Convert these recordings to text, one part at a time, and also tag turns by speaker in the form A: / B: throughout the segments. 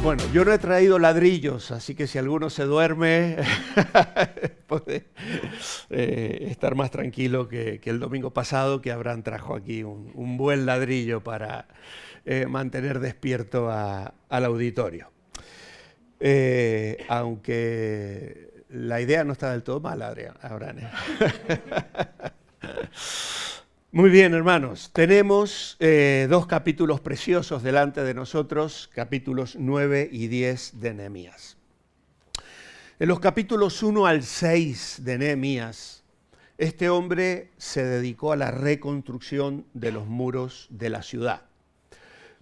A: Bueno, yo no he traído ladrillos, así que si alguno se duerme, puede estar más tranquilo que el domingo pasado, que Abraham trajo aquí un buen ladrillo para mantener despierto al auditorio. Aunque la idea no está del todo mal, Abraham. Muy bien, hermanos, tenemos dos capítulos preciosos delante de nosotros, capítulos 9 y 10 de Nehemías. En los capítulos 1 al 6 de Nehemías, este hombre se dedicó a la reconstrucción de los muros de la ciudad.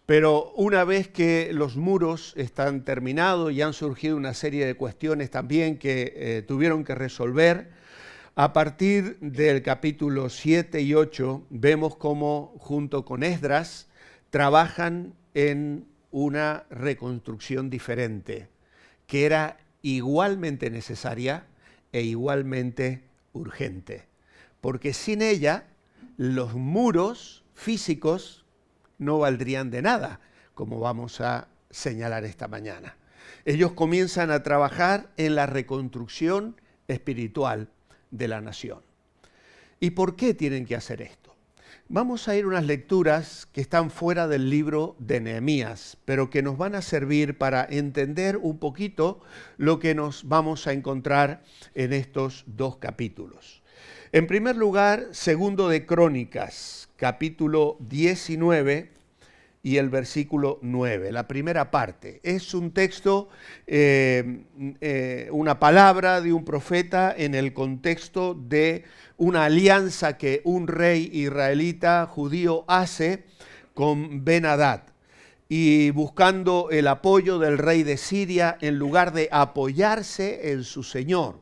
A: Pero una vez que los muros están terminados y han surgido una serie de cuestiones también que tuvieron que resolver, a partir del capítulo 7 y 8 vemos cómo junto con Esdras trabajan en una reconstrucción diferente, que era igualmente necesaria e igualmente urgente, porque sin ella los muros físicos no valdrían de nada, como vamos a señalar esta mañana. Ellos comienzan a trabajar en la reconstrucción espiritual de la nación. ¿Y por qué tienen que hacer esto? Vamos a ir a unas lecturas que están fuera del libro de Nehemías, pero que nos van a servir para entender un poquito lo que nos vamos a encontrar en estos dos capítulos. En primer lugar, segundo de Crónicas, capítulo 19 y el versículo 9, la primera parte. Es un texto, una palabra de un profeta en el contexto de una alianza que un rey israelita judío hace con Ben-Hadad y buscando el apoyo del rey de Siria en lugar de apoyarse en su señor.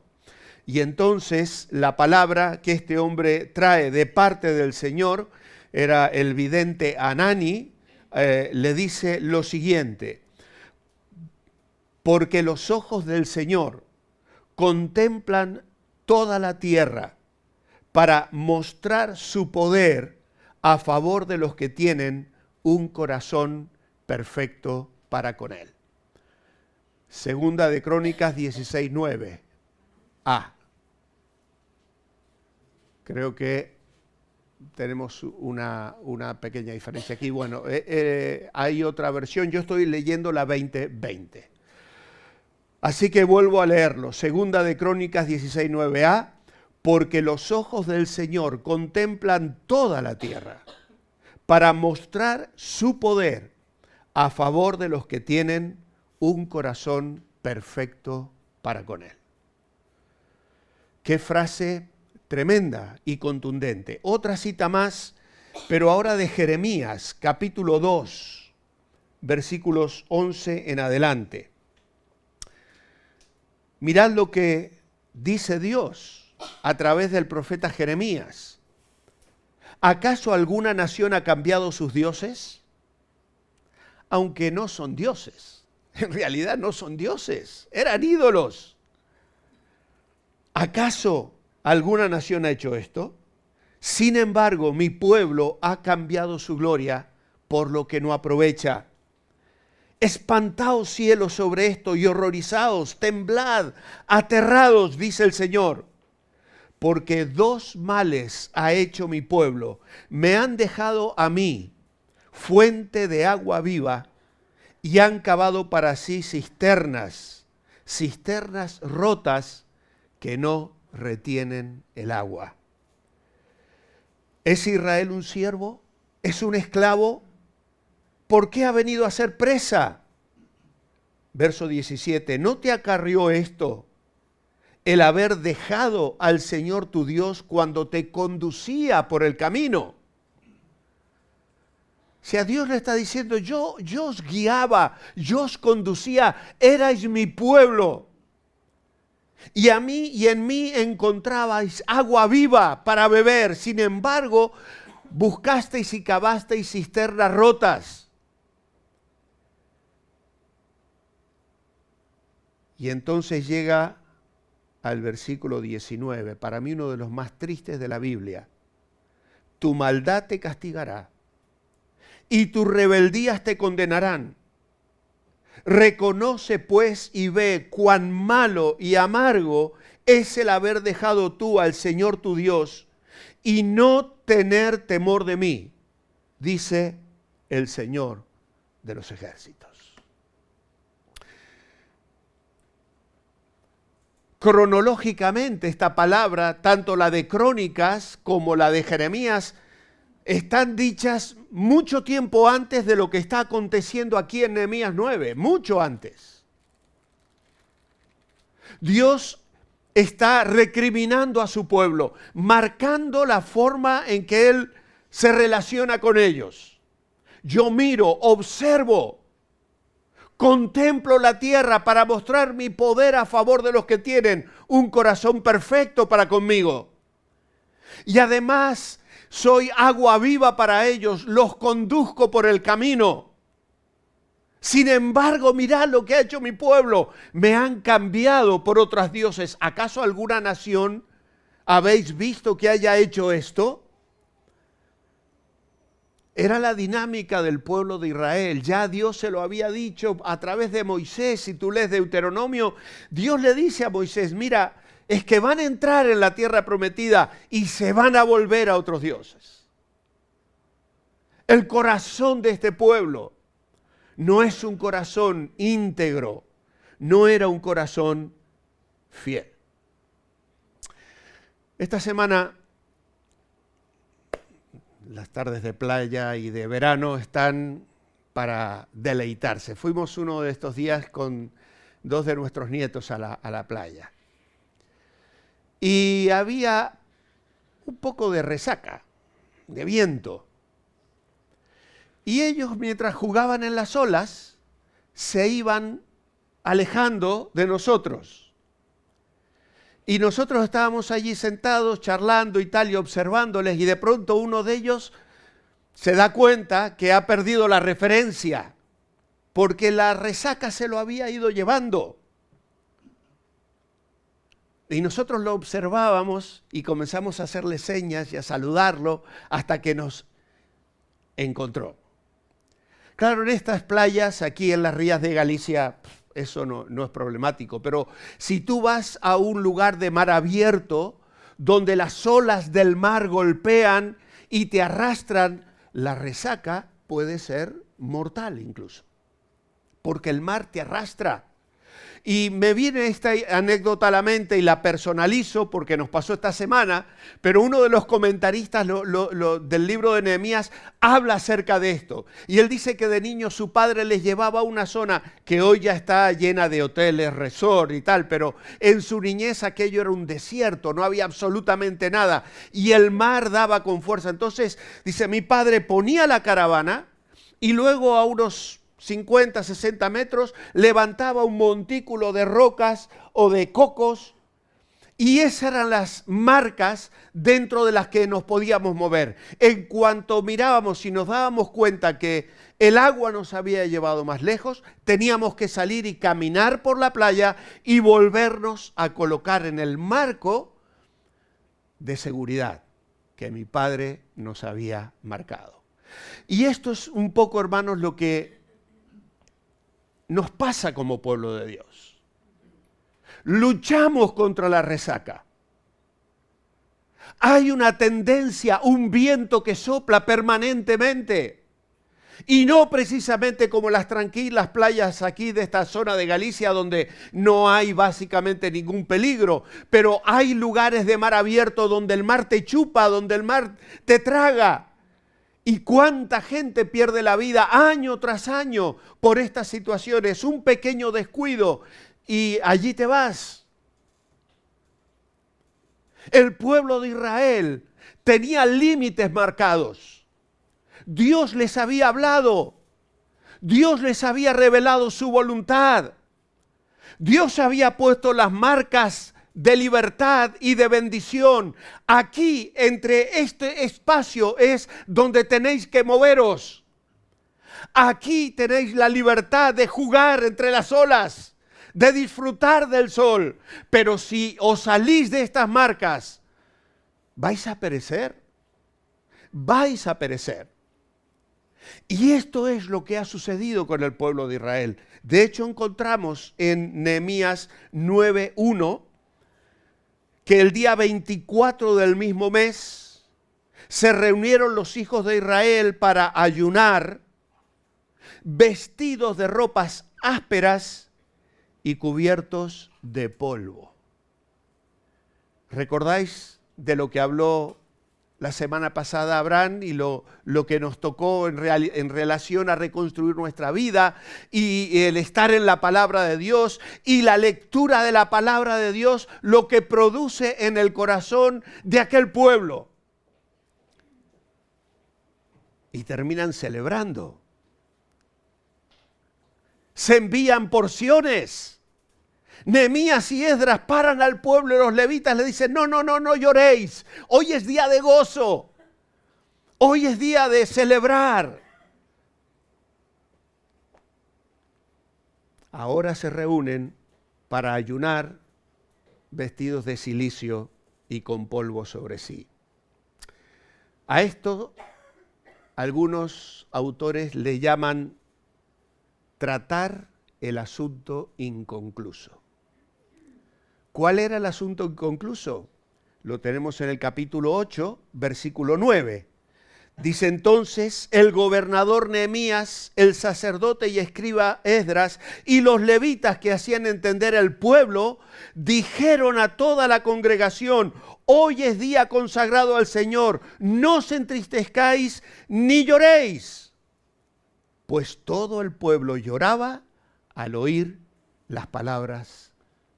A: Y entonces la palabra que este hombre trae de parte del Señor era el vidente Hanani. Le dice lo siguiente: porque los ojos del Señor contemplan toda la tierra para mostrar su poder a favor de los que tienen un corazón perfecto para con Él. Segunda de Crónicas 16:9. Creo que tenemos una pequeña diferencia aquí. Bueno, hay otra versión. Yo estoy leyendo la 2020. Así que vuelvo a leerlo. Segunda de Crónicas 16:9a. Porque los ojos del Señor contemplan toda la tierra para mostrar su poder a favor de los que tienen un corazón perfecto para con Él. Qué frase tremenda y contundente. Otra cita más, pero ahora de Jeremías, capítulo 2, versículos 11 en adelante. Mirad lo que dice Dios a través del profeta Jeremías. ¿Acaso alguna nación ha cambiado sus dioses? Aunque no son dioses. En realidad no son dioses, eran ídolos. ¿Acaso alguna nación ha hecho esto? Sin embargo, mi pueblo ha cambiado su gloria por lo que no aprovecha. Espantaos cielos sobre esto y horrorizaos, temblad, aterrados, dice el Señor. Porque dos males ha hecho mi pueblo. Me han dejado a mí fuente de agua viva y han cavado para sí cisternas rotas que no retienen el agua. ¿Es Israel un siervo? ¿Es un esclavo? ¿Por qué ha venido a ser presa? Verso 17, ¿no te acarrió esto el haber dejado al Señor tu Dios cuando te conducía por el camino? O sea, Dios le está diciendo, yo os guiaba, yo os conducía, erais mi pueblo. Y a mí y en mí encontrabais agua viva para beber. Sin embargo, buscasteis y cavasteis cisternas rotas. Y entonces llega al versículo 19, para mí uno de los más tristes de la Biblia. Tu maldad te castigará y tus rebeldías te condenarán. Reconoce pues y ve cuán malo y amargo es el haber dejado tú al Señor tu Dios y no tener temor de mí, dice el Señor de los ejércitos. Cronológicamente esta palabra, tanto la de Crónicas como la de Jeremías, están dichas mucho tiempo antes de lo que está aconteciendo aquí en Nehemías 9, mucho antes. Dios está recriminando a su pueblo, marcando la forma en que Él se relaciona con ellos. Yo miro, observo, contemplo la tierra para mostrar mi poder a favor de los que tienen un corazón perfecto para conmigo. Y además soy agua viva para ellos, los conduzco por el camino. Sin embargo, mirad lo que ha hecho mi pueblo. Me han cambiado por otros dioses. ¿Acaso alguna nación habéis visto que haya hecho esto? Era la dinámica del pueblo de Israel. Ya Dios se lo había dicho a través de Moisés. Si tú lees Deuteronomio, Dios le dice a Moisés, mira, es que van a entrar en la tierra prometida y se van a volver a otros dioses. El corazón de este pueblo no es un corazón íntegro, no era un corazón fiel. Esta semana, las tardes de playa y de verano están para deleitarse. Fuimos uno de estos días con 2 de nuestros nietos a la playa. Y había un poco de resaca, de viento. Y ellos, mientras jugaban en las olas, se iban alejando de nosotros. Y nosotros estábamos allí sentados, charlando y tal, y observándoles, y de pronto uno de ellos se da cuenta que ha perdido la referencia, porque la resaca se lo había ido llevando. Y nosotros lo observábamos y comenzamos a hacerle señas y a saludarlo hasta que nos encontró. Claro, en estas playas, aquí en las rías de Galicia, eso no es problemático, pero si tú vas a un lugar de mar abierto, donde las olas del mar golpean y te arrastran, la resaca puede ser mortal incluso, porque el mar te arrastra. Y me viene esta anécdota a la mente y la personalizo porque nos pasó esta semana, pero uno de los comentaristas del libro de Nehemías habla acerca de esto. Y él dice que de niño su padre les llevaba a una zona que hoy ya está llena de hoteles, resort y tal, pero en su niñez aquello era un desierto, no había absolutamente nada. Y el mar daba con fuerza. Entonces, dice, mi padre ponía la caravana y luego a unos 50, 60 metros, levantaba un montículo de rocas o de cocos y esas eran las marcas dentro de las que nos podíamos mover. En cuanto mirábamos y nos dábamos cuenta que el agua nos había llevado más lejos, teníamos que salir y caminar por la playa y volvernos a colocar en el marco de seguridad que mi padre nos había marcado. Y esto es un poco, hermanos, lo que nos pasa como pueblo de Dios. Luchamos contra la resaca. Hay una tendencia, un viento que sopla permanentemente. Y no precisamente como las tranquilas playas aquí de esta zona de Galicia donde no hay básicamente ningún peligro, pero hay lugares de mar abierto donde el mar te chupa, donde el mar te traga. ¿Y cuánta gente pierde la vida año tras año por estas situaciones? Un pequeño descuido y allí te vas. El pueblo de Israel tenía límites marcados. Dios les había hablado. Dios les había revelado su voluntad. Dios había puesto las marcas de libertad y de bendición. Aquí, entre este espacio, es donde tenéis que moveros. Aquí tenéis la libertad de jugar entre las olas, de disfrutar del sol. Pero si os salís de estas marcas, vais a perecer. Vais a perecer. Y esto es lo que ha sucedido con el pueblo de Israel. De hecho, encontramos en Nehemías 9:1 que el día 24 del mismo mes se reunieron los hijos de Israel para ayunar, vestidos de ropas ásperas y cubiertos de polvo. ¿Recordáis de lo que habló la semana pasada Abraham y lo que nos tocó en relación a reconstruir nuestra vida y el estar en la palabra de Dios y la lectura de la palabra de Dios, lo que produce en el corazón de aquel pueblo? Y terminan celebrando. Se envían porciones. Nehemías y Esdras paran al pueblo y los levitas le dicen, no lloréis, hoy es día de gozo, hoy es día de celebrar. Ahora se reúnen para ayunar vestidos de cilicio y con polvo sobre sí. A esto algunos autores le llaman tratar el asunto inconcluso. ¿Cuál era el asunto inconcluso? Lo tenemos en el capítulo 8, versículo 9. Dice entonces el gobernador Nehemías, el sacerdote y escriba Esdras y los levitas que hacían entender al pueblo, dijeron a toda la congregación, hoy es día consagrado al Señor, no os entristezcáis ni lloréis. Pues todo el pueblo lloraba al oír las palabras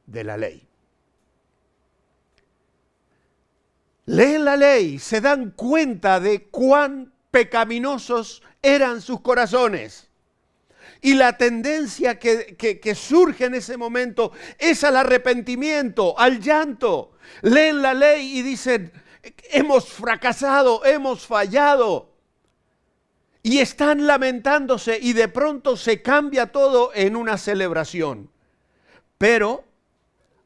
A: de la ley. Leen la ley, se dan cuenta de cuán pecaminosos eran sus corazones. Y la tendencia que surge en ese momento es al arrepentimiento, al llanto. Leen la ley y dicen, hemos fracasado, hemos fallado. Y están lamentándose y de pronto se cambia todo en una celebración. Pero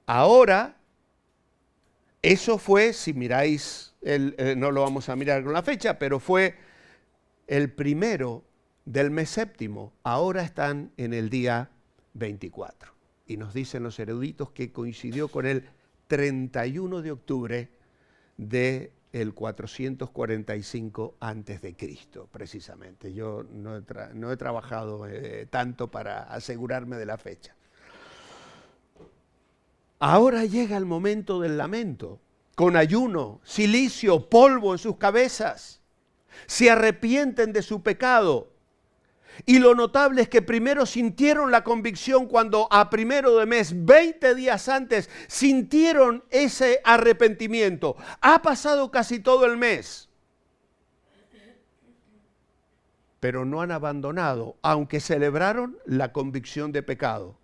A: ahora, eso fue, si miráis, no lo vamos a mirar con la fecha, pero fue el primero del mes séptimo. Ahora están en el día 24. Y nos dicen los eruditos que coincidió con el 31 de octubre del 445 antes de Cristo, precisamente. Yo no he trabajado tanto para asegurarme de la fecha. Ahora llega el momento del lamento, con ayuno, cilicio, polvo en sus cabezas. Se arrepienten de su pecado. Y lo notable es que primero sintieron la convicción cuando a primero de mes, 20 días antes, sintieron ese arrepentimiento. Ha pasado casi todo el mes. Pero no han abandonado, aunque celebraron la convicción de pecado.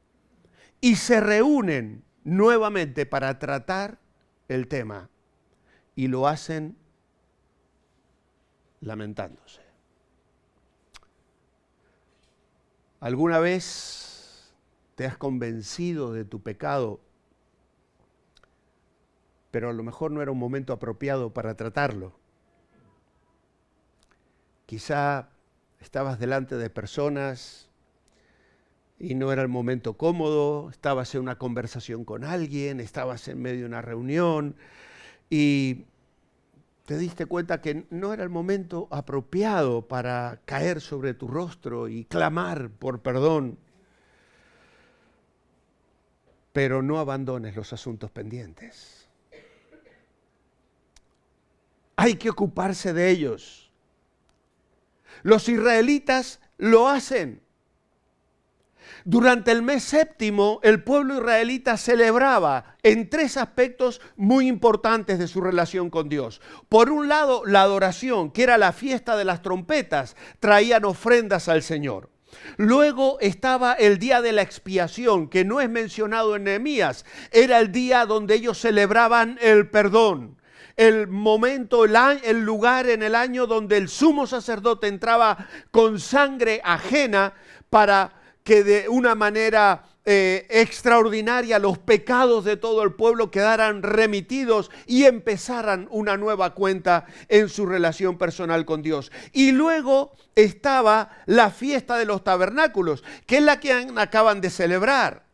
A: Y se reúnen nuevamente para tratar el tema. Y lo hacen lamentándose. ¿Alguna vez te has convencido de tu pecado, pero a lo mejor no era un momento apropiado para tratarlo? Quizá estabas delante de personas y no era el momento cómodo, estabas en una conversación con alguien, estabas en medio de una reunión y te diste cuenta que no era el momento apropiado para caer sobre tu rostro y clamar por perdón. Pero no abandones los asuntos pendientes. Hay que ocuparse de ellos. Los israelitas lo hacen. Durante el mes séptimo, el pueblo israelita celebraba en tres aspectos muy importantes de su relación con Dios. Por un lado, la adoración, que era la fiesta de las trompetas, traían ofrendas al Señor. Luego estaba el día de la expiación, que no es mencionado en Nehemías, era el día donde ellos celebraban el perdón. El momento, el lugar en el año donde el sumo sacerdote entraba con sangre ajena para que de una manera extraordinaria, los pecados de todo el pueblo quedaran remitidos y empezaran una nueva cuenta en su relación personal con Dios. Y luego estaba la fiesta de los tabernáculos, que es la que acaban de celebrar.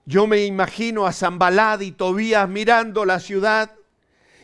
A: Yo me imagino a Sanballat y Tobías mirando la ciudad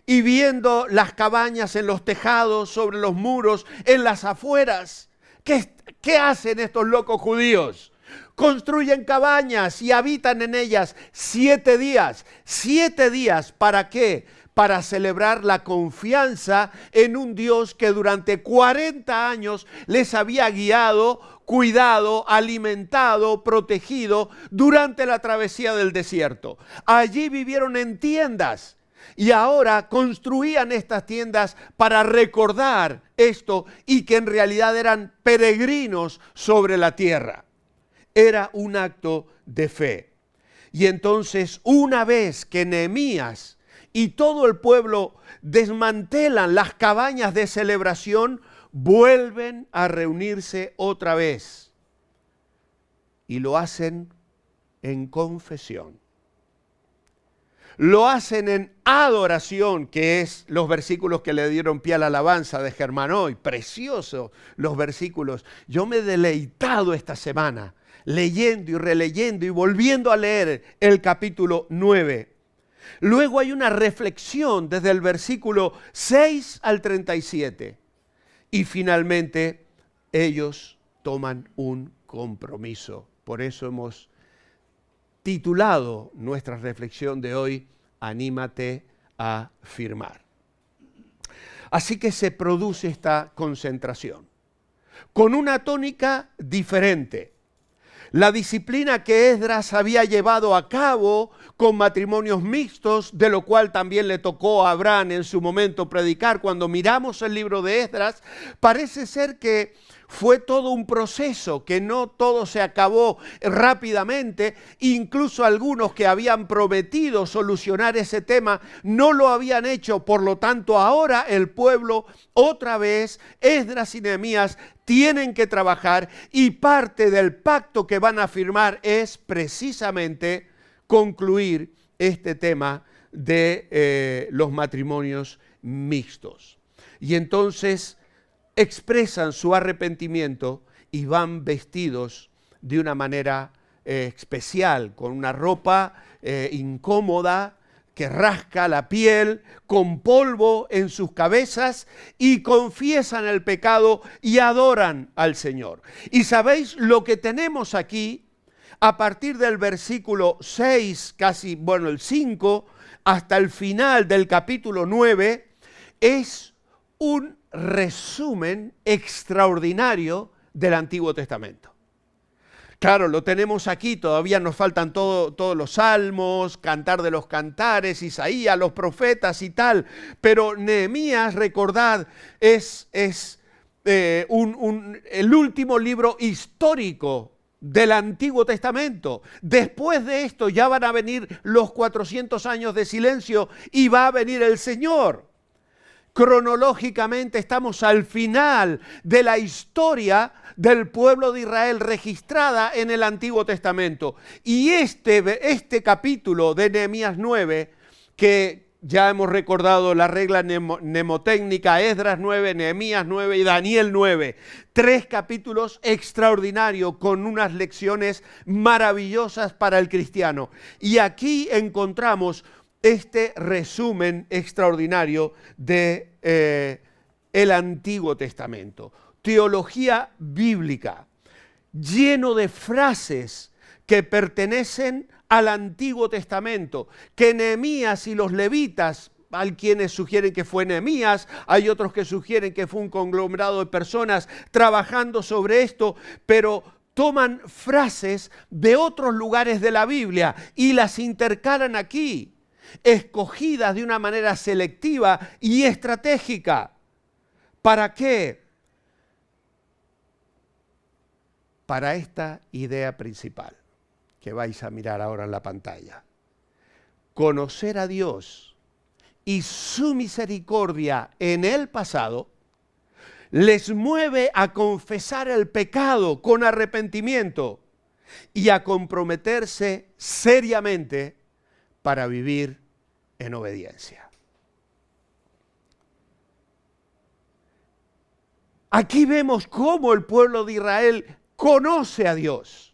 A: y viendo las cabañas en los tejados, sobre los muros, en las afueras. ¿Qué hacen estos locos judíos? Construyen cabañas y habitan en ellas 7 días. 7 días, ¿para qué? Para celebrar la confianza en un Dios que durante 40 años les había guiado, cuidado, alimentado, protegido durante la travesía del desierto. Allí vivieron en tiendas y ahora construían estas tiendas para recordar esto y que en realidad eran peregrinos sobre la tierra. Era un acto de fe. Y entonces, una vez que Nehemías y todo el pueblo desmantelan las cabañas de celebración, vuelven a reunirse otra vez. Y lo hacen en confesión. Lo hacen en adoración, que es los versículos que le dieron pie a la alabanza de Germán hoy. Preciosos los versículos. Yo me he deleitado esta semana leyendo y releyendo y volviendo a leer el capítulo 9. Luego hay una reflexión desde el versículo 6 al 37. Y finalmente ellos toman un compromiso. Por eso hemos titulado nuestra reflexión de hoy, Anímate a firmar. Así que se produce esta concentración, con una tónica diferente. La disciplina que Esdras había llevado a cabo con matrimonios mixtos, de lo cual también le tocó a Abraham en su momento predicar. Cuando miramos el libro de Esdras, parece ser que fue todo un proceso, que no todo se acabó rápidamente. Incluso algunos que habían prometido solucionar ese tema no lo habían hecho. Por lo tanto, ahora el pueblo, otra vez, Esdras y Nehemías, tienen que trabajar, y parte del pacto que van a firmar es precisamente concluir este tema de los matrimonios mixtos. Y entonces expresan su arrepentimiento y van vestidos de una manera especial, con una ropa incómoda que rasca la piel, con polvo en sus cabezas, y confiesan el pecado y adoran al Señor. Y sabéis lo que tenemos aquí, a partir del versículo 6, casi, el 5, hasta el final del capítulo 9, es un resumen extraordinario del Antiguo Testamento. Claro, lo tenemos aquí, todavía nos faltan todos los salmos, Cantar de los Cantares, Isaías, los profetas y tal, pero Nehemías, recordad, es el último libro histórico del Antiguo Testamento. Después de esto ya van a venir los 400 años de silencio y va a venir el Señor. Cronológicamente estamos al final de la historia del pueblo de Israel registrada en el Antiguo Testamento. Y este capítulo de Nehemías 9, que ya hemos recordado la regla mnemotécnica, Esdras 9, Nehemías 9 y Daniel 9. 3 capítulos extraordinarios con unas lecciones maravillosas para el cristiano. Y aquí encontramos este resumen extraordinario de el Antiguo Testamento. Teología bíblica, lleno de frases que pertenecen al Antiguo Testamento, que Nehemías y los levitas, hay quienes sugieren que fue Nehemías, hay otros que sugieren que fue un conglomerado de personas trabajando sobre esto, pero toman frases de otros lugares de la Biblia y las intercalan aquí, escogidas de una manera selectiva y estratégica. ¿Para qué? Para esta idea principal que vais a mirar ahora en la pantalla. Conocer a Dios y su misericordia en el pasado les mueve a confesar el pecado con arrepentimiento y a comprometerse seriamente para vivir en obediencia. Aquí vemos cómo el pueblo de Israel conoce a Dios.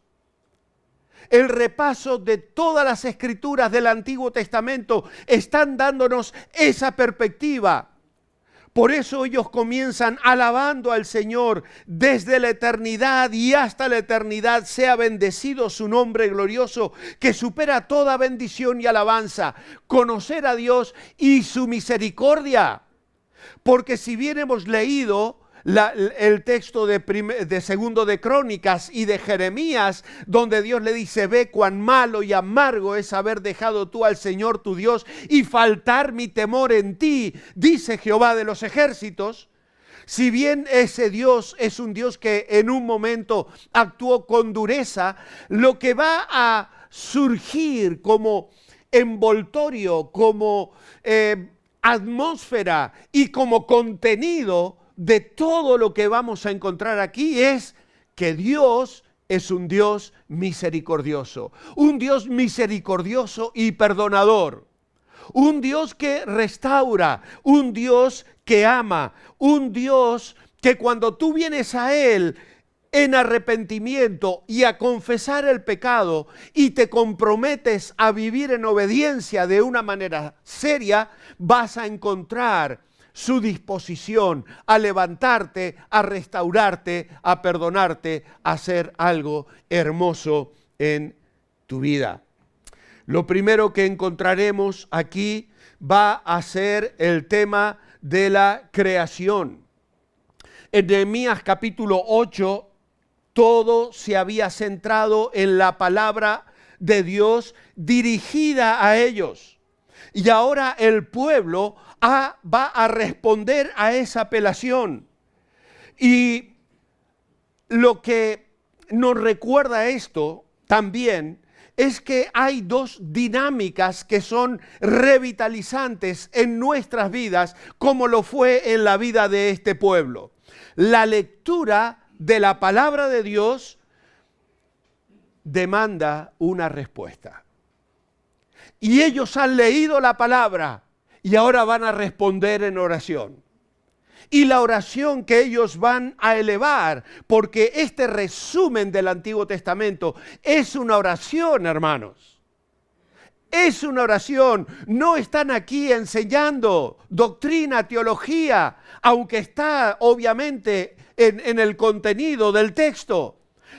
A: El repaso de todas las escrituras del Antiguo Testamento están dándonos esa perspectiva. Por eso ellos comienzan alabando al Señor desde la eternidad y hasta la eternidad. Sea bendecido su nombre glorioso que supera toda bendición y alabanza. Conocer a Dios y su misericordia. Porque si bien hemos leído el texto de Segundo de Crónicas y de Jeremías, donde Dios le dice: ve cuán malo y amargo es haber dejado tú al Señor tu Dios y faltar mi temor en ti, dice Jehová de los ejércitos. Si bien ese Dios es un Dios que en un momento actuó con dureza, lo que va a surgir como envoltorio, como atmósfera y como contenido de todo lo que vamos a encontrar aquí es que Dios es un Dios misericordioso y perdonador, un Dios que restaura, un Dios que ama, un Dios que cuando tú vienes a Él en arrepentimiento y a confesar el pecado y te comprometes a vivir en obediencia de una manera seria, vas a encontrar su disposición a levantarte, a restaurarte, a perdonarte, a hacer algo hermoso en tu vida. Lo primero que encontraremos aquí va a ser el tema de la creación. En Nehemías capítulo 8, todo se había centrado en la palabra de Dios dirigida a ellos. Y ahora el pueblo va a responder a esa apelación. Y lo que nos recuerda esto también es que hay dos dinámicas que son revitalizantes en nuestras vidas, como lo fue en la vida de este pueblo. La lectura de la palabra de Dios demanda una respuesta. Y ellos han leído la palabra y ahora van a responder en oración. Y la oración que ellos van a elevar, porque este resumen del Antiguo Testamento es una oración, hermanos. Es una oración. No están aquí enseñando doctrina, teología, aunque está obviamente en el contenido del texto.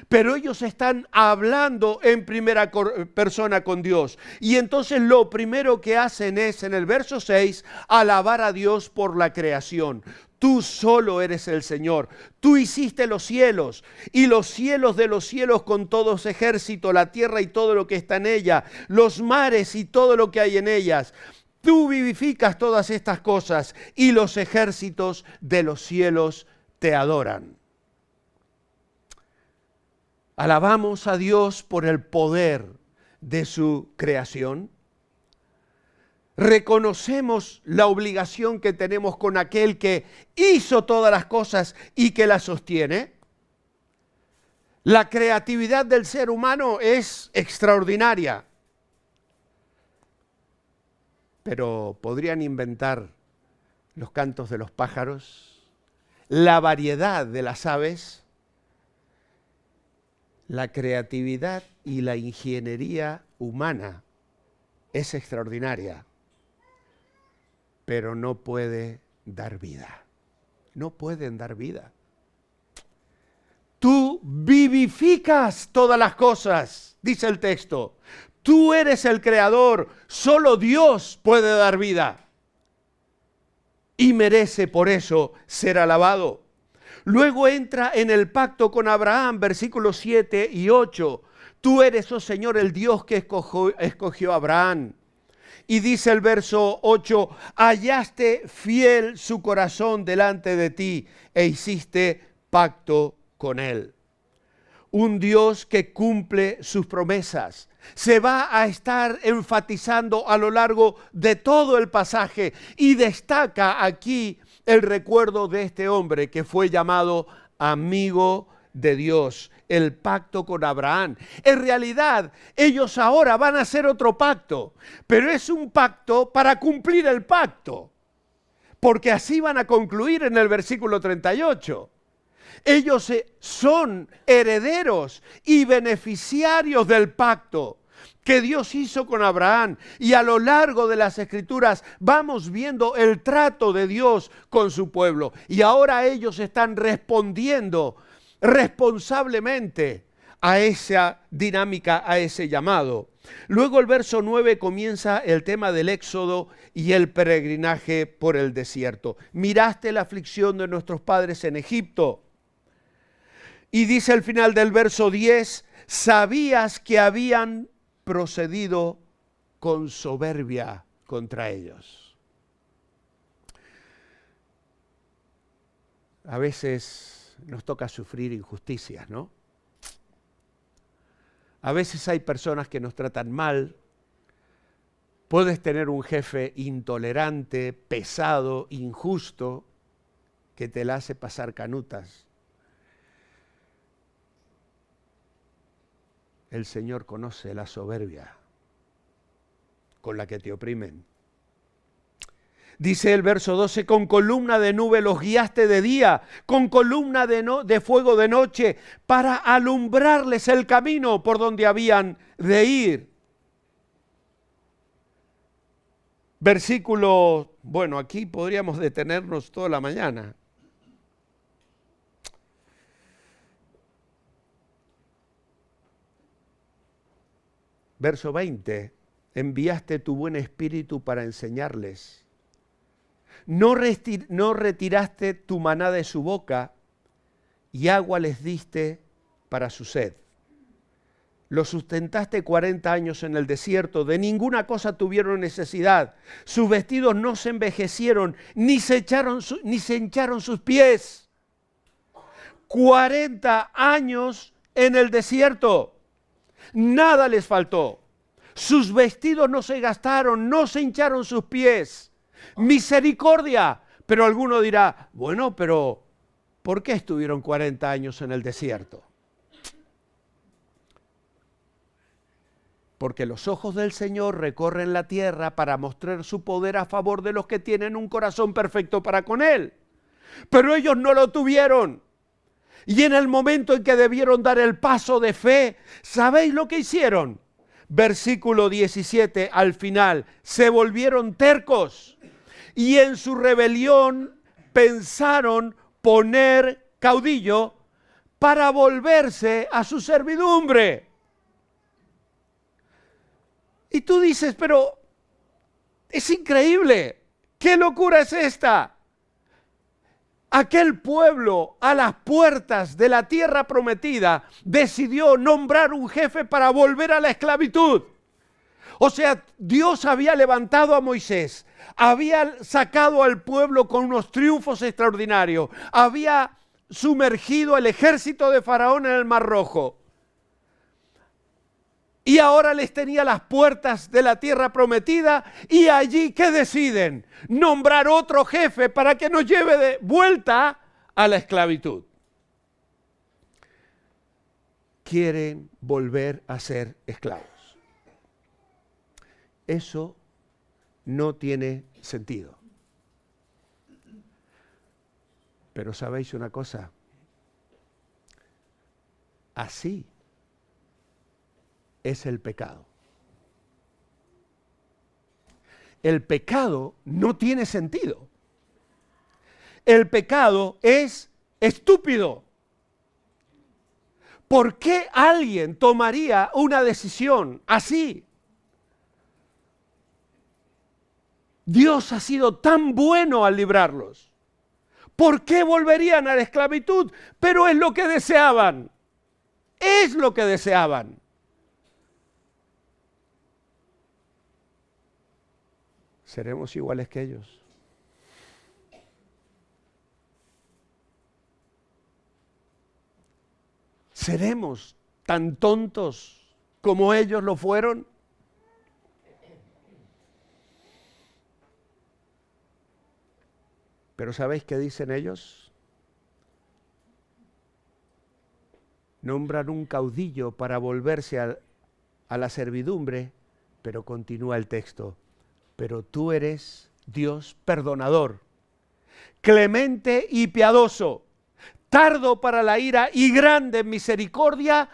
A: Pero ellos están hablando en primera persona con Dios. Y entonces lo primero que hacen es, en el verso 6, alabar a Dios por la creación. Tú solo eres el Señor. Tú hiciste los cielos y los cielos de los cielos con todo su ejército, la tierra y todo lo que está en ella, los mares y todo lo que hay en ellas. Tú vivificas todas estas cosas y los ejércitos de los cielos te adoran. Alabamos a Dios por el poder de su creación. Reconocemos la obligación que tenemos con aquel que hizo todas las cosas y que las sostiene. La creatividad del ser humano es extraordinaria. Pero podrían inventar los cantos de los pájaros, la variedad de las aves. La creatividad y la ingeniería humana es extraordinaria, pero no puede dar vida. No pueden dar vida. Tú vivificas todas las cosas, dice el texto. Tú eres el creador, solo Dios puede dar vida. Y merece por eso ser alabado. Luego entra en el pacto con Abraham, versículos 7 y 8. Tú eres, oh Señor, el Dios que escogió a Abraham. Y dice el verso 8, hallaste fiel su corazón delante de ti e hiciste pacto con él. Un Dios que cumple sus promesas. Se va a estar enfatizando a lo largo de todo el pasaje y destaca aquí el recuerdo de este hombre que fue llamado amigo de Dios, el pacto con Abraham. En realidad, ellos ahora van a hacer otro pacto, pero es un pacto para cumplir el pacto, porque así van a concluir en el versículo 38. Ellos son herederos y beneficiarios del pacto que Dios hizo con Abraham. Y a lo largo de las Escrituras vamos viendo el trato de Dios con su pueblo. Y ahora ellos están respondiendo responsablemente a esa dinámica, a ese llamado. Luego el verso 9 comienza el tema del éxodo y el peregrinaje por el desierto. Miraste la aflicción de nuestros padres en Egipto. Y dice al final del verso 10, sabías que habían procedido con soberbia contra ellos. A veces nos toca sufrir injusticias, ¿no? A veces hay personas que nos tratan mal. Puedes tener un jefe intolerante, pesado, injusto, que te la hace pasar canutas. El Señor conoce la soberbia con la que te oprimen. Dice el verso 12, con columna de nube los guiaste de día, con columna de fuego de noche, para alumbrarles el camino por donde habían de ir. Versículo, bueno, aquí podríamos detenernos toda la mañana. Verso 20, enviaste tu buen espíritu para enseñarles. No retiraste tu maná de su boca y agua les diste para su sed. Los sustentaste 40 años en el desierto, de ninguna cosa tuvieron necesidad. Sus vestidos no se envejecieron, ni se hincharon sus pies. 40 años en el desierto. Nada les faltó. Sus vestidos no se gastaron, no se hincharon sus pies. Misericordia. Pero alguno dirá, bueno, pero ¿por qué estuvieron 40 años en el desierto? Porque los ojos del Señor recorren la tierra para mostrar su poder a favor de los que tienen un corazón perfecto para con Él. Pero ellos no lo tuvieron. Y en el momento en que debieron dar el paso de fe, ¿sabéis lo que hicieron? Versículo 17 al final, se volvieron tercos y en su rebelión pensaron poner caudillo para volverse a su servidumbre. Y tú dices, pero es increíble, ¿qué locura es esta? Aquel pueblo a las puertas de la tierra prometida decidió nombrar un jefe para volver a la esclavitud. O sea, Dios había levantado a Moisés, había sacado al pueblo con unos triunfos extraordinarios, había sumergido el ejército de Faraón en el Mar Rojo. Y ahora les tenía las puertas de la tierra prometida y allí, ¿qué deciden? Nombrar otro jefe para que nos lleve de vuelta a la esclavitud. Quieren volver a ser esclavos. Eso no tiene sentido. Pero ¿sabéis una cosa? Así es el pecado. El pecado no tiene sentido. El pecado es estúpido. ¿Por qué alguien tomaría una decisión así? Dios ha sido tan bueno al librarlos. ¿Por qué volverían a la esclavitud? Pero es lo que deseaban. Es lo que deseaban. ¿Seremos iguales que ellos? ¿Seremos tan tontos como ellos lo fueron? Pero ¿sabéis qué dicen ellos? Nombran un caudillo para volverse a la servidumbre, pero continúa el texto. Pero tú eres Dios perdonador, clemente y piadoso, tardo para la ira y grande en misericordia,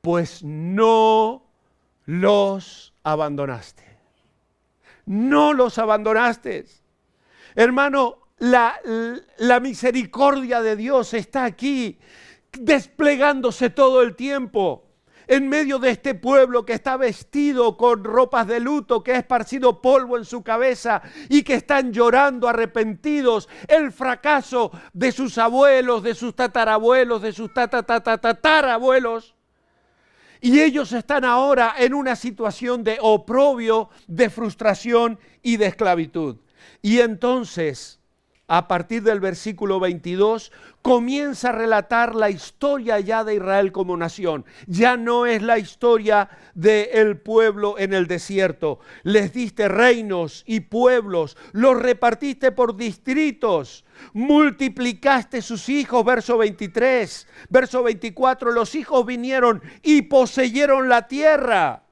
A: pues no los abandonaste. No los abandonaste. Hermano, la misericordia de Dios está aquí, desplegándose todo el tiempo. En medio de este pueblo que está vestido con ropas de luto, que ha esparcido polvo en su cabeza y que están llorando arrepentidos el fracaso de sus abuelos, de sus tatarabuelos, de sus tatarabuelos. Y ellos están ahora en una situación de oprobio, de frustración y de esclavitud. Y entonces, a partir del versículo 22, comienza a relatar la historia ya de Israel como nación. Ya no es la historia del pueblo en el desierto. Les diste reinos y pueblos, los repartiste por distritos, multiplicaste sus hijos, verso 23. Verso 24, los hijos vinieron y poseyeron la tierra.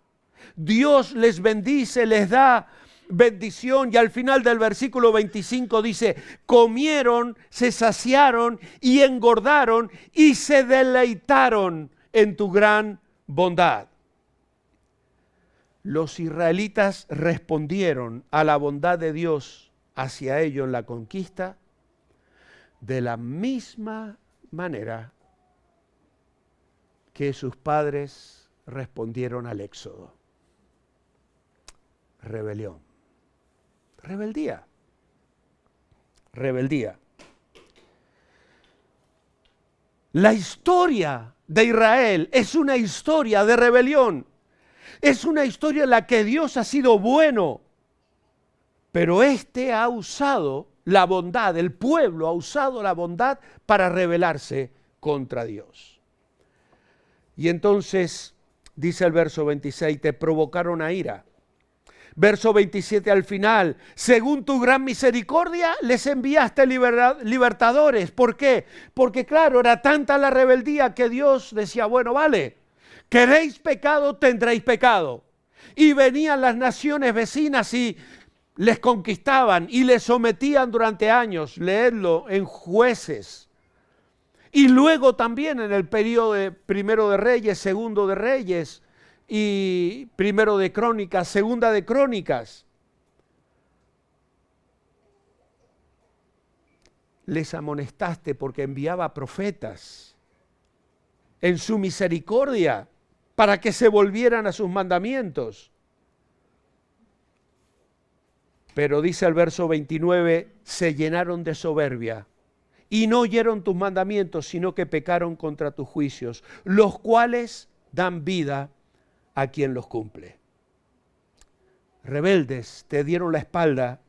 A: Dios les bendice, les da bendición, y al final del versículo 25 dice, comieron, se saciaron y engordaron y se deleitaron en tu gran bondad. Los israelitas respondieron a la bondad de Dios hacia ellos en la conquista de la misma manera que sus padres respondieron al éxodo. Rebelión. Rebeldía. Rebeldía. La historia de Israel es una historia de rebelión. Es una historia en la que Dios ha sido bueno, pero este ha usado la bondad, el pueblo ha usado la bondad para rebelarse contra Dios. Y entonces, dice el verso 26, te provocaron a ira. Verso 27 al final, según tu gran misericordia les enviaste libertadores. ¿Por qué? Porque claro, era tanta la rebeldía que Dios decía, bueno, vale, queréis pecado, tendréis pecado. Y venían las naciones vecinas y les conquistaban y les sometían durante años, leedlo en Jueces. Y luego también en el periodo de Primero de Reyes, Segundo de Reyes, y Primero de Crónicas, Segunda de Crónicas. Les amonestaste porque enviaba profetas en su misericordia para que se volvieran a sus mandamientos. Pero dice el verso 29, se llenaron de soberbia y no oyeron tus mandamientos, sino que pecaron contra tus juicios, los cuales dan vida a quien los cumple. Rebeldes te dieron la espalda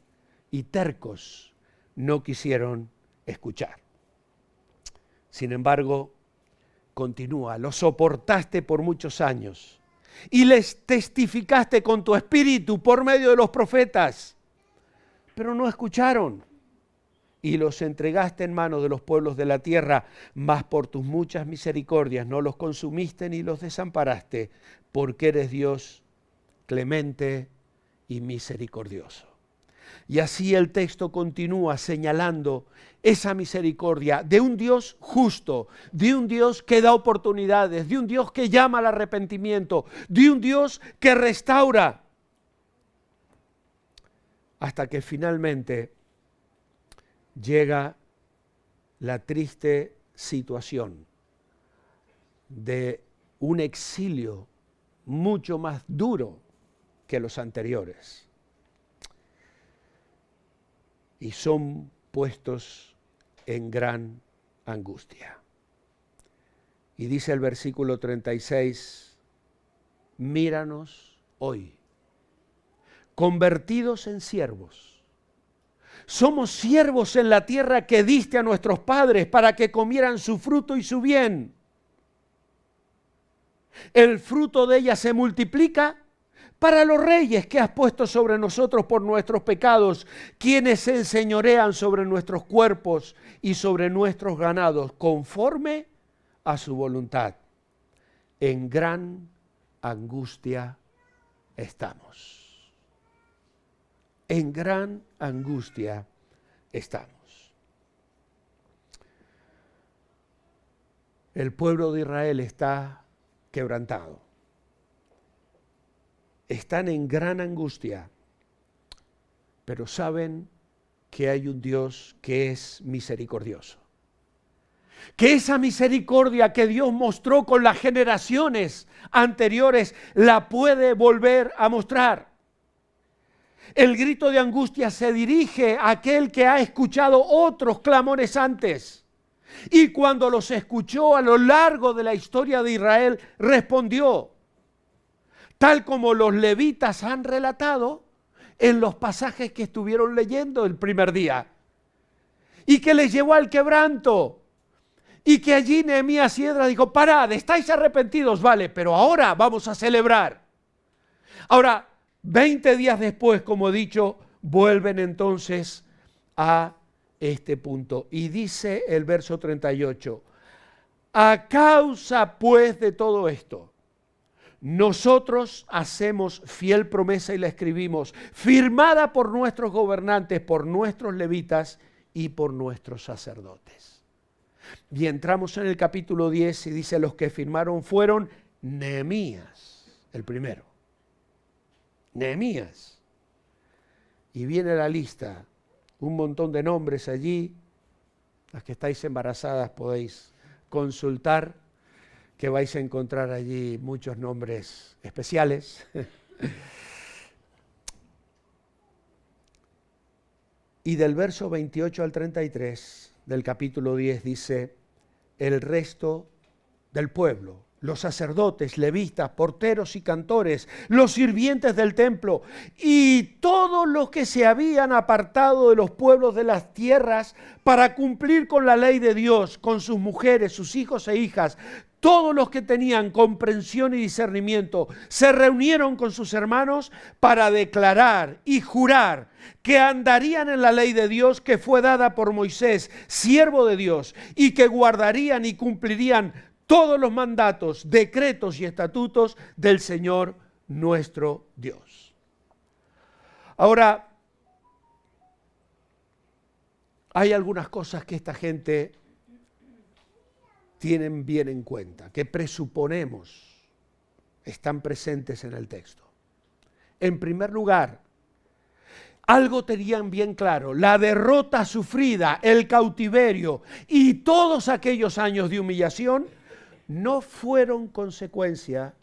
A: y tercos no quisieron escuchar. Sin embargo, continúa, los soportaste por muchos años y les testificaste con tu espíritu por medio de los profetas, pero no escucharon. Y los entregaste en manos de los pueblos de la tierra, mas por tus muchas misericordias no los consumiste ni los desamparaste, porque eres Dios clemente y misericordioso. Y así el texto continúa señalando esa misericordia de un Dios justo, de un Dios que da oportunidades, de un Dios que llama al arrepentimiento, de un Dios que restaura, hasta que finalmente llega la triste situación de un exilio mucho más duro que los anteriores. Y son puestos en gran angustia. Y dice el versículo 36, míranos hoy, convertidos en siervos. Somos siervos en la tierra que diste a nuestros padres para que comieran su fruto y su bien. El fruto de ella se multiplica para los reyes que has puesto sobre nosotros por nuestros pecados, quienes se enseñorean sobre nuestros cuerpos y sobre nuestros ganados, conforme a su voluntad. en gran angustia estamos. En gran angustia estamos. El pueblo de Israel está quebrantado. Están en gran angustia, pero saben que hay un Dios que es misericordioso. Que esa misericordia que Dios mostró con las generaciones anteriores la puede volver a mostrar. El grito de angustia se dirige a aquel que ha escuchado otros clamores antes. Y cuando los escuchó a lo largo de la historia de Israel, respondió, tal como los levitas han relatado en los pasajes que estuvieron leyendo el primer día, y que les llevó al quebranto. Y que allí Nehemías y Esdras dijo, parad, estáis arrepentidos, vale, pero ahora vamos a celebrar. Ahora, 20 días después, como he dicho, vuelven entonces a este punto. Y dice el verso 38, a causa pues de todo esto, nosotros hacemos fiel promesa y la escribimos, firmada por nuestros gobernantes, por nuestros levitas y por nuestros sacerdotes. Y entramos en el capítulo 10 y dice, los que firmaron fueron Nehemías, el primero. Nehemías. Y viene la lista, un montón de nombres allí. Las que estáis embarazadas podéis consultar, que vais a encontrar allí muchos nombres especiales. Y del verso 28 al 33 del capítulo 10 dice, el resto del pueblo, los sacerdotes, levitas, porteros y cantores, los sirvientes del templo y todos los que se habían apartado de los pueblos de las tierras para cumplir con la ley de Dios, con sus mujeres, sus hijos e hijas, todos los que tenían comprensión y discernimiento se reunieron con sus hermanos para declarar y jurar que andarían en la ley de Dios que fue dada por Moisés, siervo de Dios, y que guardarían y cumplirían todos los mandatos, decretos y estatutos del Señor nuestro Dios. Ahora, hay algunas cosas que esta gente tienen bien en cuenta, que presuponemos están presentes en el texto. En primer lugar, algo tenían bien claro, la derrota sufrida, el cautiverio y todos aquellos años de humillación no fueron consecuencia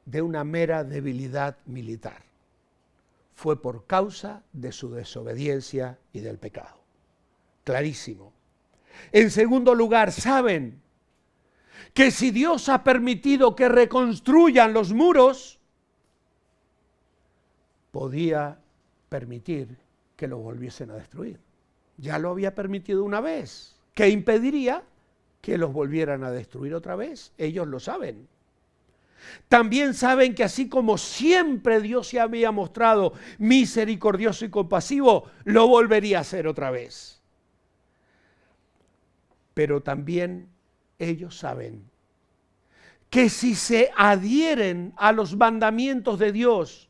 A: de una mera debilidad militar. Fue por causa de su desobediencia y del pecado. Clarísimo. En segundo lugar, saben que si Dios ha permitido que reconstruyan los muros, podía permitir que lo volviesen a destruir. Ya lo había permitido una vez. ¿Qué impediría que los volvieran a destruir otra vez? Ellos lo saben. También saben que así como siempre Dios se había mostrado misericordioso y compasivo, lo volvería a hacer otra vez. Pero también ellos saben que si se adhieren a los mandamientos de Dios,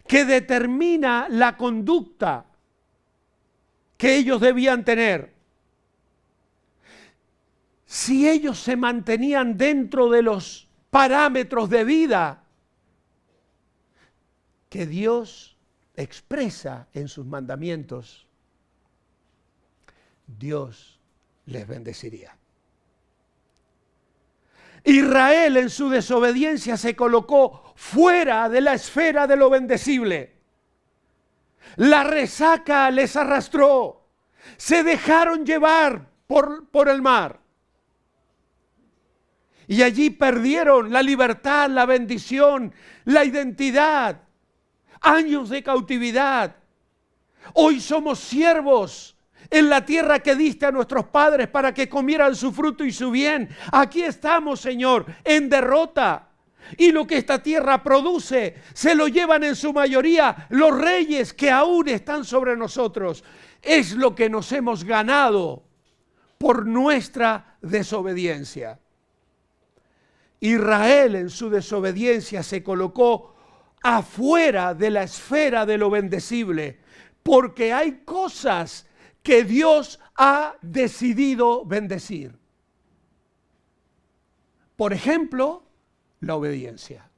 A: que determina la conducta que ellos debían tener, si ellos se mantenían dentro de los parámetros de vida que Dios expresa en sus mandamientos, Dios les bendeciría. Israel en su desobediencia se colocó fuera de la esfera de lo bendecible. La resaca les arrastró. Se dejaron llevar por el mar. Y allí perdieron la libertad, la bendición, la identidad. Años de cautividad. Hoy somos siervos en la tierra que diste a nuestros padres para que comieran su fruto y su bien. Aquí estamos, Señor, en derrota. Y lo que esta tierra produce se lo llevan en su mayoría los reyes que aún están sobre nosotros. Es lo que nos hemos ganado por nuestra desobediencia. Israel en su desobediencia se colocó afuera de la esfera de lo bendecible, porque hay cosas que Dios ha decidido bendecir. Por ejemplo, la obediencia.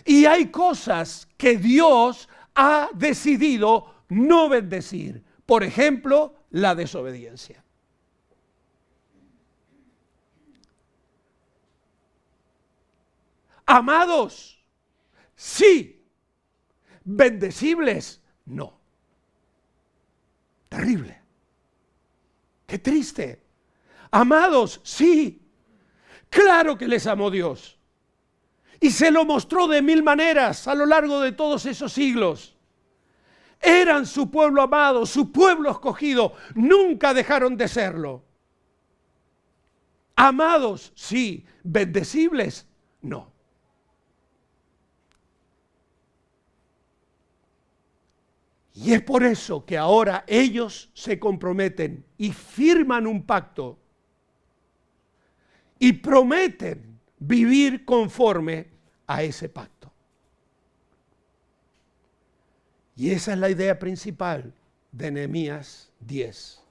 A: Y hay cosas que Dios ha decidido no bendecir. Por ejemplo, la desobediencia. Amados, sí. Bendecibles, no. Terrible. Qué triste. Amados, sí. Claro que les amó Dios. Y se lo mostró de mil maneras a lo largo de todos esos siglos. Eran su pueblo amado, su pueblo escogido. Nunca dejaron de serlo. Amados, sí. Bendecibles, no. Y es por eso que ahora ellos se comprometen y firman un pacto y prometen vivir conforme a ese pacto. Y esa es la idea principal de Nehemías 10.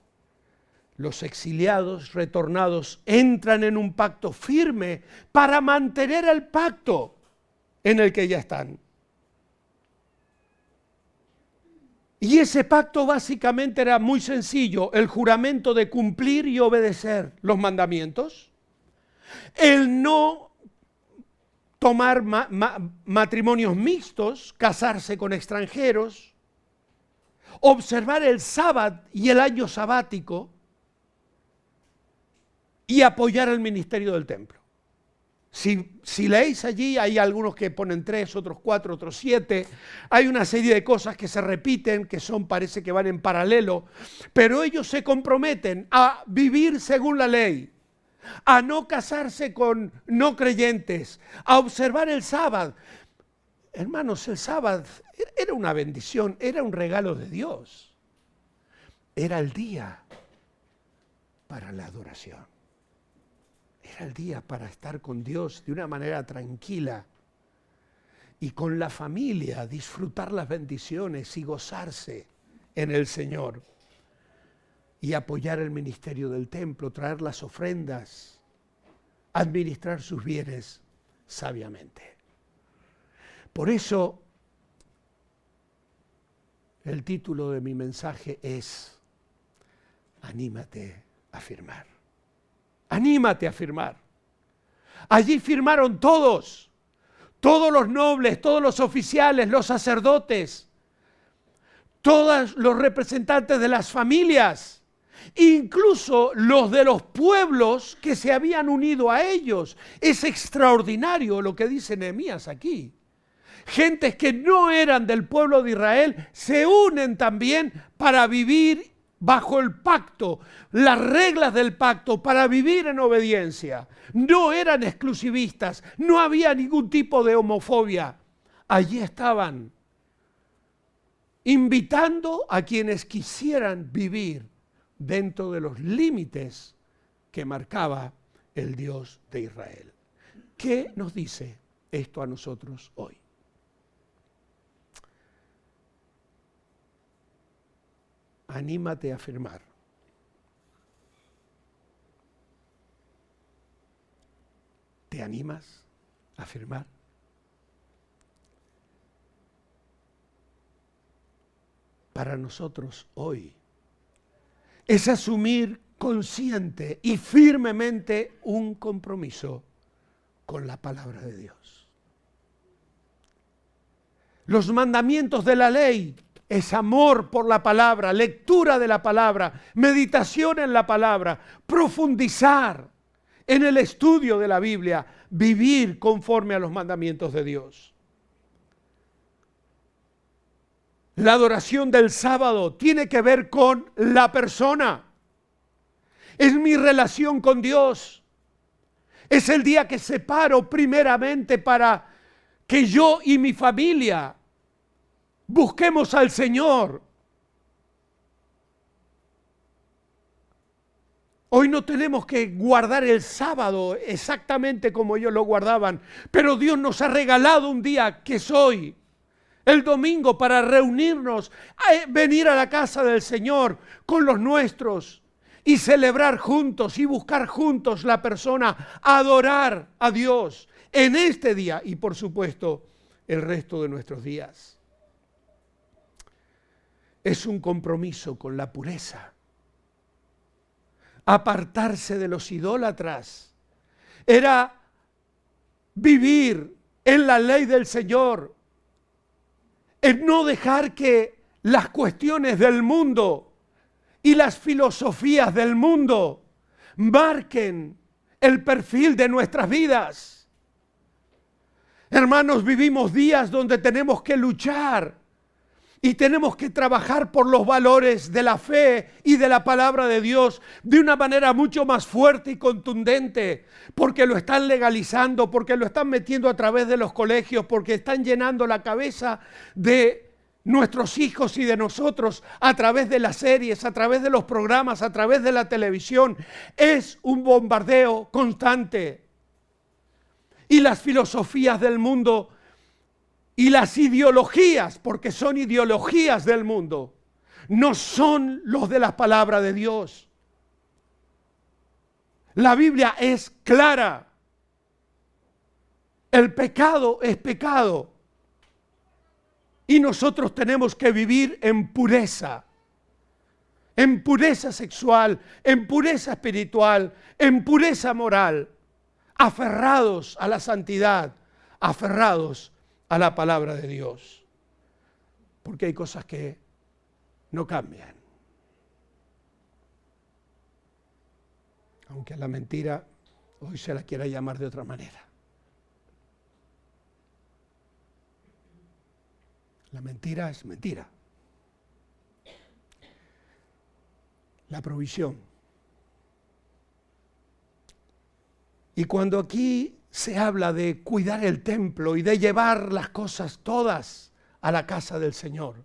A: Los exiliados retornados entran en un pacto firme para mantener el pacto en el que ya están. Y ese pacto básicamente era muy sencillo, el juramento de cumplir y obedecer los mandamientos, el no tomar matrimonios mixtos, casarse con extranjeros, observar el sábado y el año sabático y apoyar el ministerio del templo. Si leéis allí, hay algunos que ponen 3, otros 4, otros 7. Hay una serie de cosas que se repiten, que parece que van en paralelo, pero ellos se comprometen a vivir según la ley, a no casarse con no creyentes, a observar el sábado. Hermanos, el sábado era una bendición, era un regalo de Dios. Era el día para la adoración. Era el día para estar con Dios de una manera tranquila y con la familia, disfrutar las bendiciones y gozarse en el Señor. Y apoyar el ministerio del templo, traer las ofrendas, administrar sus bienes sabiamente. Por eso, el título de mi mensaje es: anímate a firmar. Anímate a firmar. Allí firmaron todos los nobles, todos los oficiales, los sacerdotes, todos los representantes de las familias, incluso los de los pueblos que se habían unido a ellos. Es extraordinario lo que dice Nehemías aquí. Gentes que no eran del pueblo de Israel se unen también para vivir bajo el pacto, las reglas del pacto, para vivir en obediencia. No eran exclusivistas, no había ningún tipo de homofobia. Allí estaban invitando a quienes quisieran vivir dentro de los límites que marcaba el Dios de Israel. ¿Qué nos dice esto a nosotros hoy? Anímate a firmar. ¿Te animas a firmar? Para nosotros hoy es asumir consciente y firmemente un compromiso con la palabra de Dios. Los mandamientos de la ley es amor por la palabra, lectura de la palabra, meditación en la palabra, profundizar en el estudio de la Biblia, vivir conforme a los mandamientos de Dios. La adoración del sábado tiene que ver con la persona. Es mi relación con Dios. Es el día que separo primeramente para que yo y mi familia busquemos al Señor. Hoy no tenemos que guardar el sábado exactamente como ellos lo guardaban, pero Dios nos ha regalado un día que es hoy, el domingo, para reunirnos, venir a la casa del Señor con los nuestros y celebrar juntos y buscar juntos la persona, adorar a Dios en este día y por supuesto el resto de nuestros días. Es un compromiso con la pureza. Apartarse de los idólatras era vivir en la ley del Señor, en no dejar que las cuestiones del mundo y las filosofías del mundo marquen el perfil de nuestras vidas. Hermanos, vivimos días donde tenemos que luchar y tenemos que trabajar por los valores de la fe y de la palabra de Dios de una manera mucho más fuerte y contundente, porque lo están legalizando, porque lo están metiendo a través de los colegios, porque están llenando la cabeza de nuestros hijos y de nosotros a través de las series, a través de los programas, a través de la televisión. Es un bombardeo constante. Y las filosofías del mundo y las ideologías, porque son ideologías del mundo, no son los de la palabra de Dios. La Biblia es clara. El pecado es pecado. Y nosotros tenemos que vivir en pureza sexual, en pureza espiritual, en pureza moral, aferrados a la santidad, aferrados a la palabra de Dios. Porque hay cosas que no cambian. Aunque a la mentira hoy se la quiera llamar de otra manera. La mentira es mentira. La provisión. Y cuando aquí se habla de cuidar el templo y de llevar las cosas todas a la casa del Señor,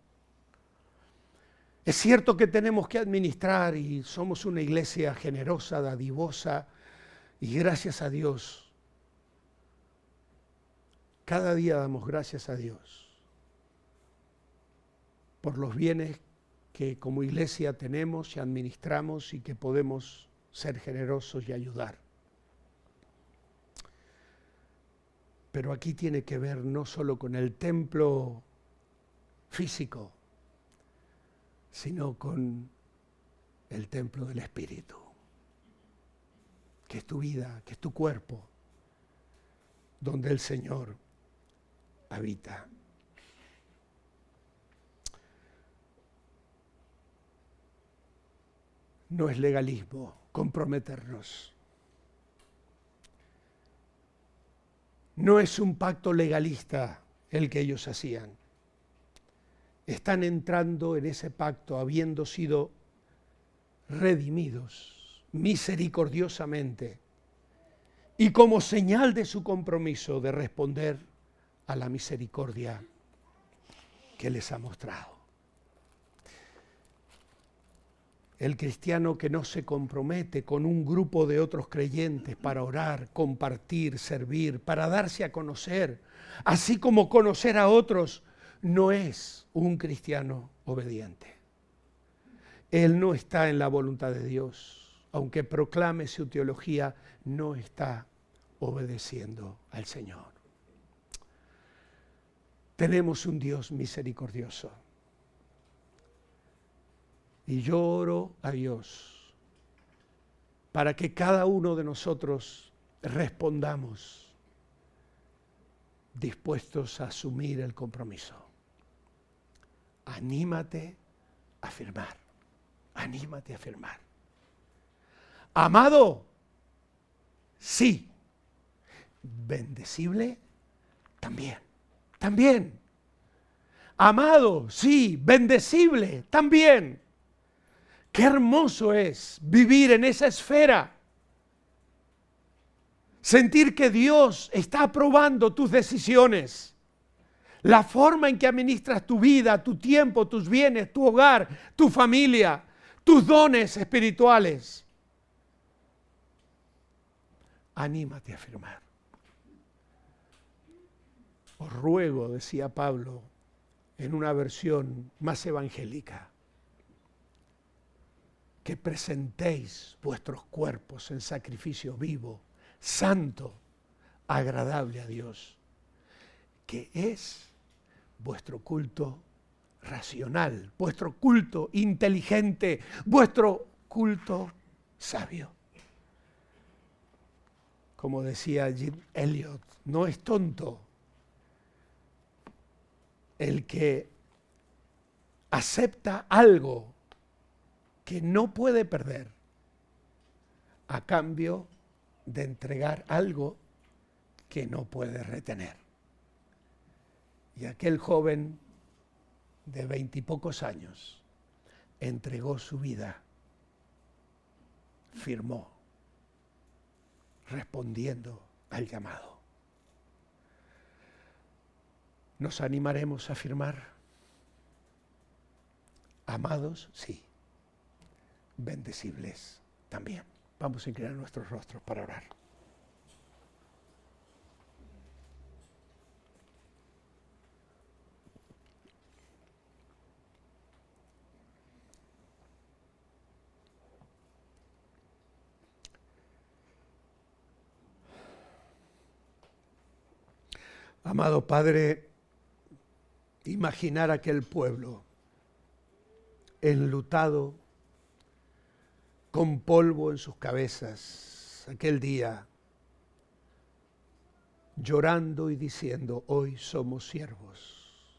A: es cierto que tenemos que administrar y somos una iglesia generosa, dadivosa, y gracias a Dios, cada día damos gracias a Dios por los bienes que como iglesia tenemos y administramos y que podemos ser generosos y ayudar. Pero aquí tiene que ver no solo con el templo físico, sino con el templo del Espíritu, que es tu vida, que es tu cuerpo, donde el Señor habita. No es legalismo comprometernos. No es un pacto legalista el que ellos hacían. Están entrando en ese pacto habiendo sido redimidos misericordiosamente y como señal de su compromiso de responder a la misericordia que les ha mostrado. El cristiano que no se compromete con un grupo de otros creyentes para orar, compartir, servir, para darse a conocer, así como conocer a otros, no es un cristiano obediente. Él no está en la voluntad de Dios. Aunque proclame su teología, no está obedeciendo al Señor. Tenemos un Dios misericordioso. Y yo oro a Dios para que cada uno de nosotros respondamos dispuestos a asumir el compromiso. Anímate a firmar. Anímate a firmar. Amado, sí. Bendecible, también. También. Amado, sí. Bendecible, también. Qué hermoso es vivir en esa esfera. Sentir que Dios está aprobando tus decisiones. La forma en que administras tu vida, tu tiempo, tus bienes, tu hogar, tu familia, tus dones espirituales. anímate a firmar. Os ruego, decía Pablo, en una versión más evangélica, que presentéis vuestros cuerpos en sacrificio vivo, santo, agradable a Dios, que es vuestro culto racional, vuestro culto inteligente, vuestro culto sabio. Como decía Jim Elliot, no es tonto el que acepta algo que no puede perder a cambio de entregar algo que no puede retener. Y aquel joven de 20 y pocos años entregó su vida, firmó, respondiendo al llamado. ¿Nos animaremos a firmar? Amados, sí. Bendecibles también. Vamos a inclinar nuestros rostros para orar. Amado Padre, imaginar aquel pueblo enlutado, con polvo en sus cabezas, aquel día, llorando y diciendo, hoy somos siervos.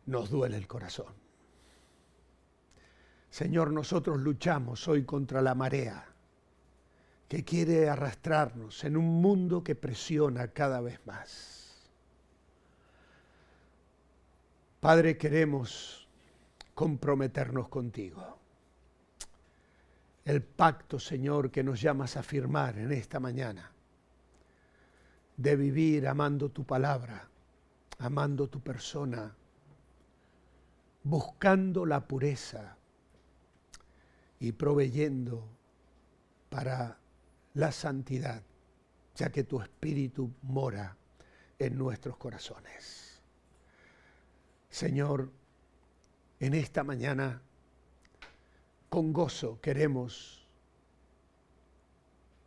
A: Nos duele el corazón. Señor, nosotros luchamos hoy contra la marea que quiere arrastrarnos en un mundo que presiona cada vez más. Padre, queremos comprometernos contigo. El pacto, Señor, que nos llamas a firmar en esta mañana, de vivir amando tu palabra, amando tu persona, buscando la pureza y proveyendo para la santidad, ya que tu Espíritu mora en nuestros corazones. Señor, en esta mañana, con gozo queremos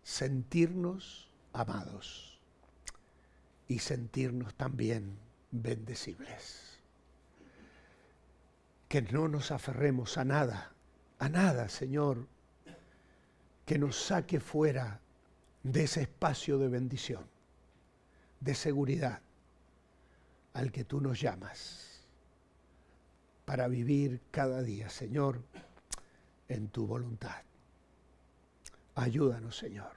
A: sentirnos amados y sentirnos también bendecibles. Que no nos aferremos a nada, Señor, que nos saque fuera de ese espacio de bendición, de seguridad, al que tú nos llamas, para vivir cada día, Señor, en tu voluntad. Ayúdanos, Señor.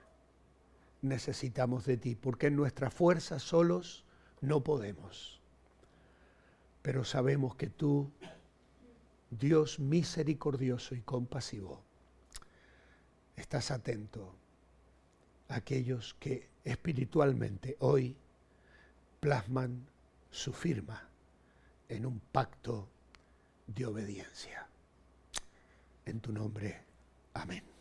A: Necesitamos de ti, porque en nuestras fuerzas solos no podemos. Pero sabemos que tú, Dios misericordioso y compasivo, estás atento a aquellos que espiritualmente hoy plasman su firma en un pacto de obediencia. En tu nombre, amén.